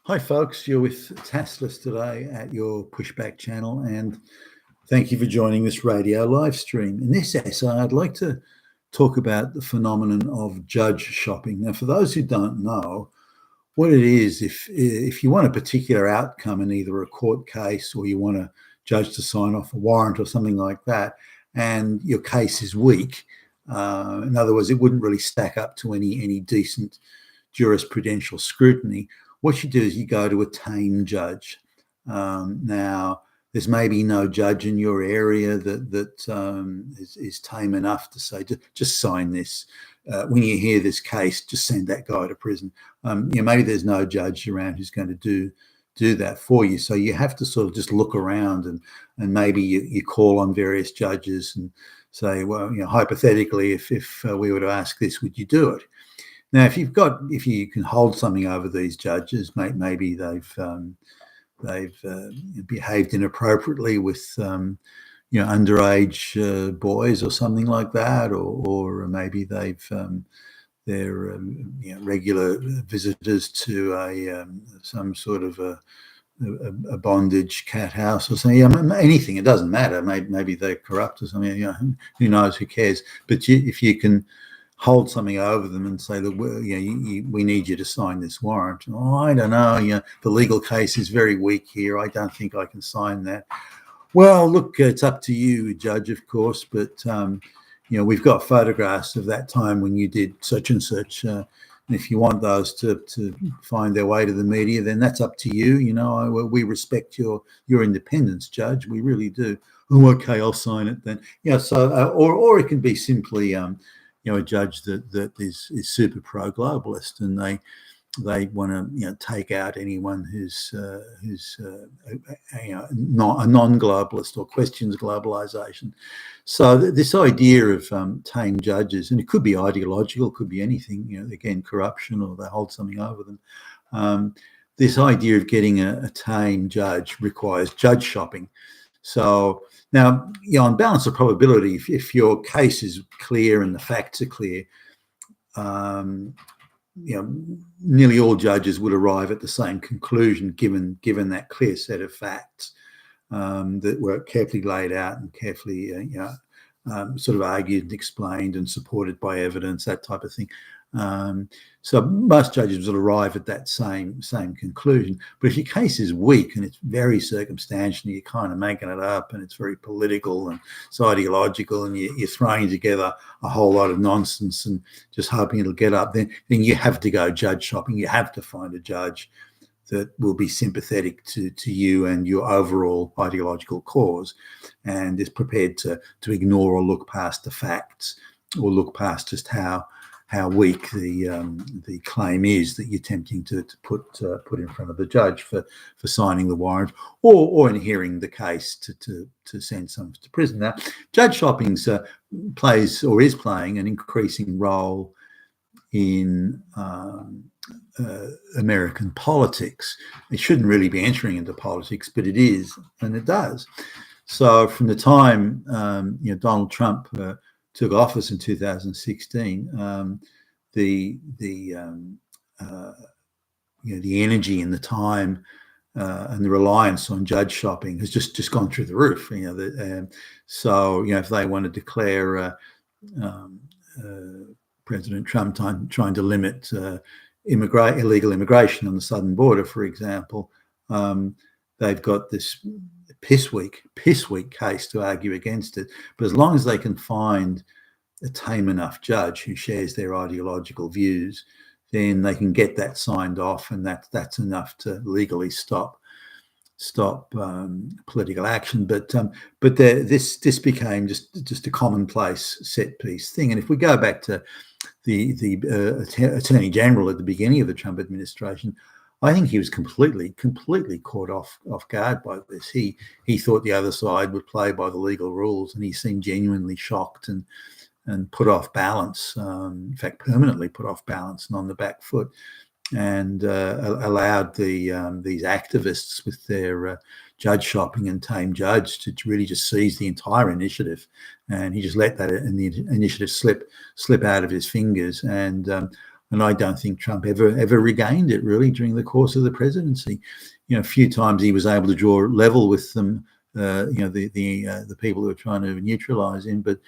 Hi folks, you're with Tassless today at your Pushback channel, and thank you for joining this radio live stream. In this essay, I'd like to talk about the phenomenon of judge shopping. Now, for those who don't know what it is, if you want a particular outcome in either a court case or you want a judge to sign off a warrant or something like that, and your case is weak, in other words, it wouldn't really stack up to any decent jurisprudential scrutiny, what you do is you go to a tame judge. Now, there's maybe no judge in your area that is tame enough to say, just sign this. When you hear this case, just send that guy to prison. Maybe there's no judge around who's going to do that for you. So you have to sort of just look around and maybe you call on various judges and say, well, hypothetically, if we were to ask this, would you do it? Now, if you can hold something over these judges, maybe they've behaved inappropriately with underage boys or something like that, or maybe they're regular visitors to some sort of a bondage cat house or something. Anything, it doesn't matter. Maybe they're corrupt or something. Who knows? Who cares? But if you can hold something over them and say, look, we need you to sign this warrant. Oh, I don't know. The legal case is very weak here. I don't think I can sign that. Well, look, it's up to you, judge, of course, but we've got photographs of that time when you did such and such. And if you want those to find their way to the media, then that's up to you. We respect your independence, judge. We really do. Oh, okay, I'll sign it then. So or it can be simply a judge that is super pro-globalist, and they want to take out anyone who's not a non-globalist or questions globalization. So this idea of tame judges, and it could be ideological, could be anything, again, corruption, or they hold something over them. This idea of getting a tame judge requires judge shopping. So now, on balance of probability, if your case is clear and the facts are clear, nearly all judges would arrive at the same conclusion given that clear set of facts that were carefully laid out and carefully sort of argued and explained and supported by evidence, that type of thing. So most judges will arrive at that same conclusion. But if your case is weak and it's very circumstantial, you're kind of making it up, and it's very political and it's ideological, and you're throwing together a whole lot of nonsense and just hoping it'll get up, then you have to go judge shopping. You have to find a judge that will be sympathetic to you and your overall ideological cause, and is prepared to ignore or look past the facts, or look past just how weak the claim is that you're attempting to put in front of the judge for signing the warrant, or in hearing the case to send someone to prison. Now, judge shopping plays or is playing an increasing role in American politics. It shouldn't really be entering into politics, but it is, and it does. So from the time Donald Trump took office in 2016, the energy and the time and the reliance on judge shopping has just gone through the roof. So if they want to declare President Trump trying to limit illegal immigration on the southern border, for example, they've got this piss weak case to argue against it. But as long as they can find a tame enough judge who shares their ideological views, then they can get that signed off, and that's enough to legally stop political action. But this became just a commonplace set piece thing. And if we go back to the Attorney General at the beginning of the Trump administration, I think he was completely caught off guard by this. He thought the other side would play by the legal rules, and he seemed genuinely shocked and put off balance. In fact, permanently put off balance and on the back foot, and allowed these activists with their judge shopping and tame judge to really just seize the entire initiative. And he just let that initiative slip out of his fingers. And And I don't think Trump ever regained it really during the course of the presidency. A few times he was able to draw level with them, the people who were trying to neutralise him, but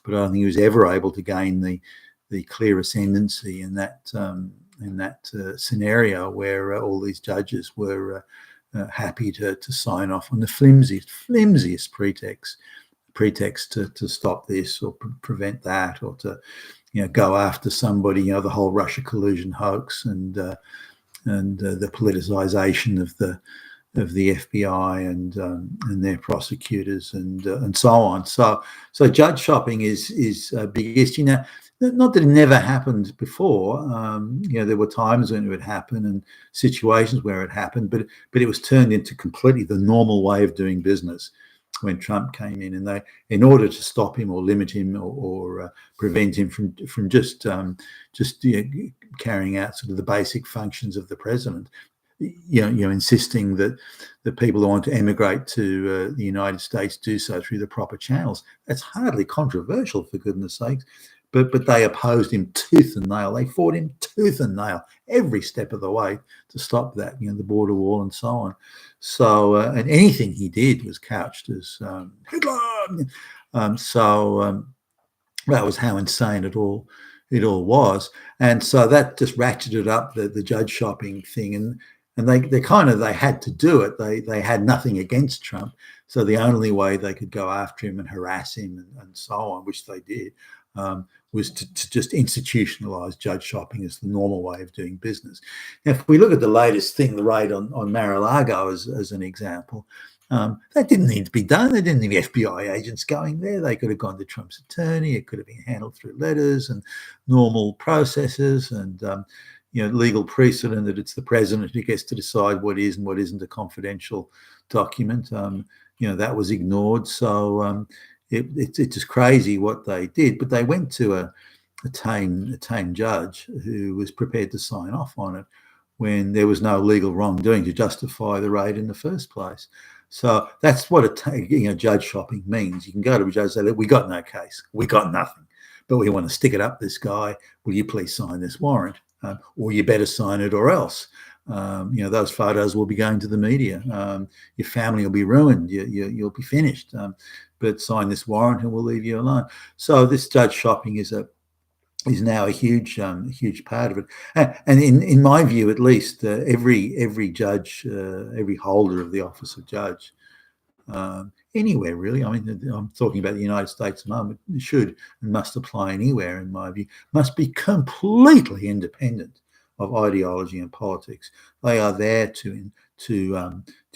I don't think he was ever able to gain the clear ascendancy in that scenario where all these judges were happy to sign off on the flimsiest pretext to stop this or prevent that, or to go after somebody. The whole Russia collusion hoax and the politicization of the FBI and their prosecutors and so on. So judge shopping is a big issue now. Not that it never happened before. There were times when it would happen and situations where it happened, but it was turned into completely the normal way of doing business when Trump came in. And they, in order to stop him or limit him or prevent him from just carrying out sort of the basic functions of the president, insisting that the people who want to emigrate to the United States do so through the proper channels. That's hardly controversial, for goodness sakes. But they opposed him tooth and nail. They fought him tooth and nail every step of the way to stop that, the border wall and so on. So, and anything he did was couched as Hitler. That was how insane it all was. And so that just ratcheted up the judge shopping thing. And they had to do it. They had nothing against Trump. So the only way they could go after him and harass him and so on, which they did, was to just institutionalize judge shopping as the normal way of doing business. Now, if we look at the latest thing, the raid on Mar-a-Lago as an example, that didn't need to be done. They didn't need FBI agents going there. They could have gone to Trump's attorney. It could have been handled through letters and normal processes and legal precedent that it's the president who gets to decide what is and what isn't a confidential document. That was ignored. So it's just crazy what they did. But they went to a tame judge who was prepared to sign off on it when there was no legal wrongdoing to justify the raid in the first place. So that's what judge shopping means. You can go to a judge and say, look, we got no case, we got nothing, but we want to stick it up this guy. Will you please sign this warrant? Or you better sign it or else. Those photos will be going to the media. Your family will be ruined. You'll be finished. But sign this warrant and we'll leave you alone. So this judge shopping is now a huge part of it. And in my view, at least, every judge, every holder of the office of judge, anywhere really, I mean, I'm talking about the United States at the moment, should and must apply anywhere, in my view, must be completely independent of ideology and politics. They are there to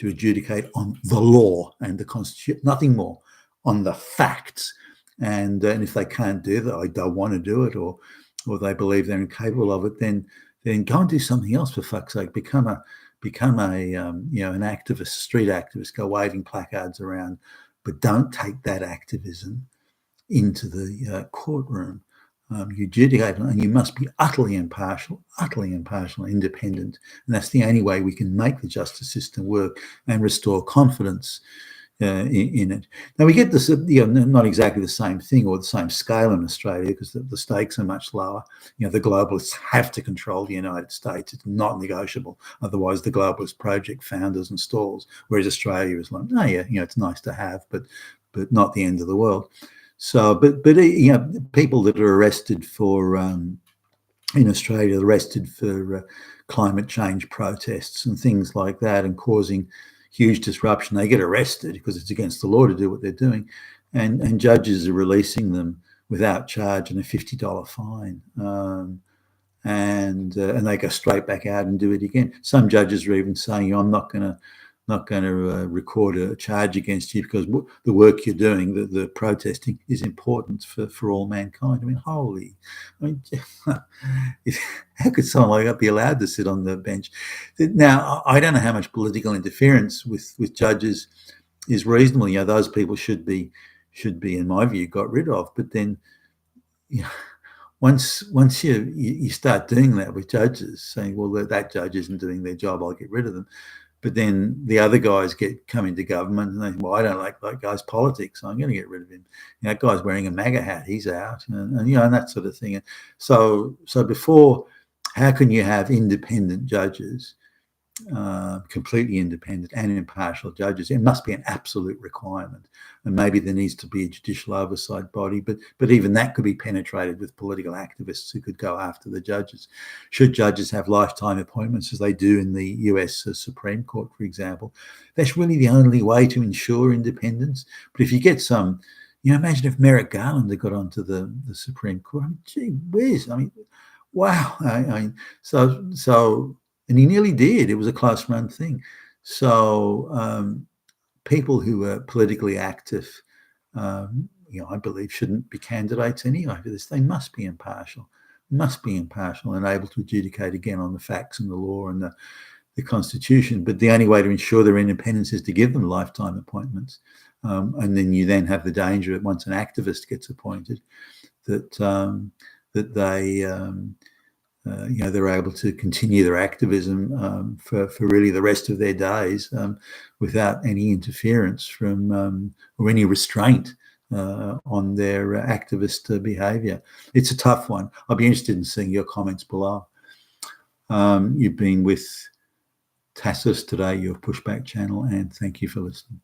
adjudicate on the law and the Constitution, nothing more, on the facts. And if they can't do that, I don't want to do it, or they believe they're incapable of it, then go and do something else, for fuck's sake. Become a an activist, street activist, go waving placards around, but don't take that activism into the courtroom. You adjudicate, and you must be utterly impartial, independent, and that's the only way we can make the justice system work and restore confidence in it. Now we get this, not exactly the same thing or the same scale in Australia, because the stakes are much lower. The globalists have to control the United States. It's not negotiable. Otherwise, the globalist project founders and stalls. Whereas Australia is like, oh yeah, it's nice to have, but not the end of the world. So, but people that are arrested for in Australia, arrested for climate change protests and things like that, and causing huge disruption, they get arrested because it's against the law to do what they're doing, and judges are releasing them without charge and a $50 fine, and they go straight back out and do it again. Some judges are even saying, I'm not going to record a charge against you because the work you're doing, the protesting, is important for all mankind. I mean, how could someone like that be allowed to sit on the bench? Now, I don't know how much political interference with judges is reasonable. Those people should be, in my view, got rid of. But then, once you start doing that with judges, saying, well, that judge isn't doing their job, I'll get rid of them. But then the other guys come into government and they think, well, I don't like that guy's politics, so I'm going to get rid of him. That guy's wearing a MAGA hat, he's out, and that sort of thing. So before How can you have independent judges, completely independent and impartial judges? It must be an absolute requirement, and maybe there needs to be a judicial oversight body, but even that could be penetrated with political activists who could go after the judges. Should judges have lifetime appointments, as they do in the US Supreme Court, for example? That's really the only way to ensure independence. But if you get some, imagine if Merrick Garland had got onto the Supreme Court. Gee whiz, wow. And he nearly did. It was a close run thing. So people who are politically active, I believe, shouldn't be candidates anyway for this. They must be impartial, and able to adjudicate again on the facts and the law and the Constitution. But the only way to ensure their independence is to give them lifetime appointments. And then you then have the danger that once an activist gets appointed, that they they're able to continue their activism for really the rest of their days without any interference from or any restraint on their activist behaviour. It's a tough one. I'll be interested in seeing your comments below. You've been with Tassos today, your Pushback channel, and thank you for listening.